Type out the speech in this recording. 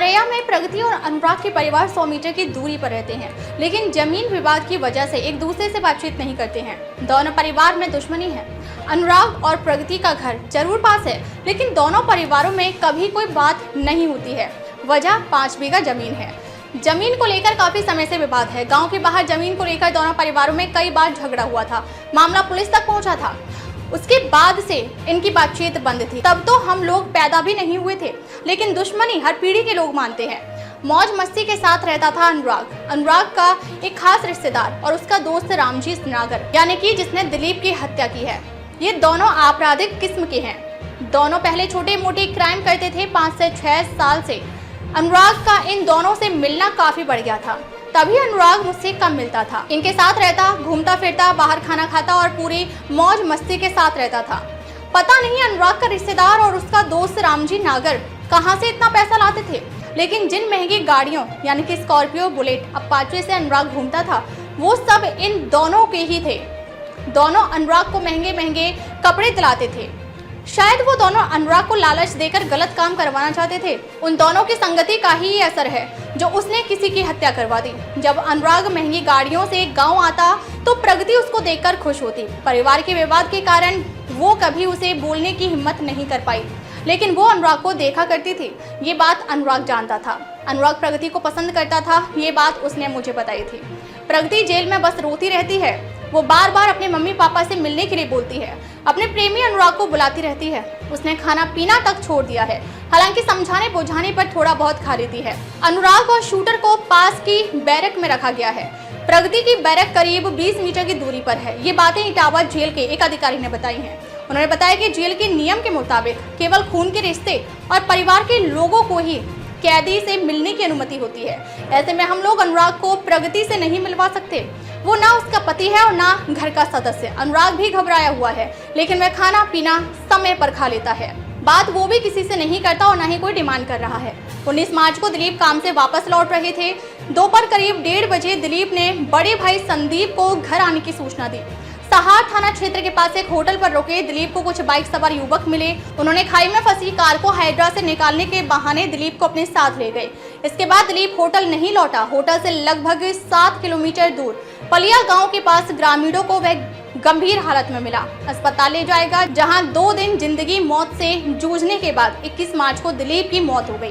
औरैया में प्रगति और अनुराग के परिवार 100 मीटर की दूरी पर रहते हैं, लेकिन जमीन विवाद की वजह से एक दूसरे से बातचीत नहीं करते हैं। दोनों परिवार में दुश्मनी है। अनुराग और प्रगति का घर जरूर पास है, लेकिन दोनों परिवारों में कभी कोई बात नहीं होती है। वजह 5 बीघा जमीन है। जमीन को लेकर काफी समय से विवाद है। गांव के बाहर जमीन को लेकर दोनों परिवारों में कई बार झगड़ा हुआ था। मामला पुलिस तक पहुंचा था। उसके बाद से इनकी बातचीत बंद थी। तब तो हम लोग पैदा भी नहीं हुए थे, लेकिन दुश्मनी हर पीढ़ी के लोग मानते हैं। मौज मस्ती के साथ रहता था अनुराग का एक खास रिश्तेदार और उसका दोस्त रामजी नागर, यानी कि जिसने दिलीप की हत्या की है। ये दोनों आपराधिक किस्म के हैं। दोनों पहले छोटे मोटे क्राइम करते थे। 5 से 6 साल से अनुराग का इन दोनों से मिलना काफी बढ़ गया था। तभी अनुराग मुझसे कम मिलता था। इनके साथ रहता, घूमता फिरता, बाहर खाना खाता और पूरी मौज मस्ती के साथ रहता था। पता नहीं अनुराग का रिश्तेदार और उसका दोस्त रामजी नागर कहां से इतना पैसा लाते थे, लेकिन जिन महंगी गाड़ियों यानी कि स्कॉर्पियो, बुलेट, अपाचे से अनुराग घूमता था, वो सब इन दोनों के ही थे। दोनों अनुराग को महंगे महंगे कपड़े दिलाते थे। शायद वो दोनों अनुराग को लालच देकर गलत काम करवाना चाहते थे। उन दोनों की संगति का ही ये असर है जो उसने किसी की हत्या करवा दी। जब अनुराग महंगी गाड़ियों से गांव आता तो प्रगति उसको देखकर खुश होती। परिवार के विवाद के कारण वो कभी उसे बोलने की हिम्मत नहीं कर पाई, लेकिन वो अनुराग को देखा करती थी। ये बात अनुराग जानता था। अनुराग प्रगति को पसंद करता था, ये बात उसने मुझे बताई थी। प्रगति जेल में बस रोती रहती है। वो बार बार अपने मम्मी पापा से मिलने के लिए बोलती है। अपने प्रेमी अनुराग को बुलाती रहती है। उसने खाना पीना तक छोड़ दिया है, हालांकि समझाने बुझाने पर थोड़ा बहुत खा लेती है। अनुराग और शूटर को पास की बैरक में रखा गया है। प्रगति की बैरक करीब 20 मीटर की दूरी पर है। ये बातें इटावा जेल के एक अधिकारी ने बताई हैं। उन्होंने बताया कि जेल के नियम के मुताबिक केवल खून के रिश्ते और परिवार के लोगों को ही कैदी से मिलने की अनुमति होती है। ऐसे में हम लोग अनुराग को प्रगति से नहीं मिलवा सकते। वो ना उसका पति है और ना घर का सदस्य। अनुराग भी घबराया हुआ है, लेकिन वह खाना पीना समय पर खा लेता है। बात वो भी किसी से नहीं करता और ना ही कोई डिमांड कर रहा है। 19 मार्च को दिलीप काम से वापस लौट रहे थे। दोपहर करीब 1:30 बजे दिलीप ने बड़े भाई संदीप को घर आने की सूचना दी। सहार थाना क्षेत्र के पास एक होटल पर रुके दिलीप को कुछ बाइक सवार युवक मिले। उन्होंने खाई में फंसी कार को हाइड्रा से निकालने के बहाने दिलीप को अपने साथ ले गए। इसके बाद दिलीप होटल नहीं लौटा। होटल से लगभग 7 किलोमीटर दूर पलिया गांव के पास ग्रामीणों को वह गंभीर हालत में मिला। अस्पताल ले जाएगा, जहां 2 दिन जिंदगी मौत से जूझने के बाद 21 मार्च को दिलीप की मौत हो गई।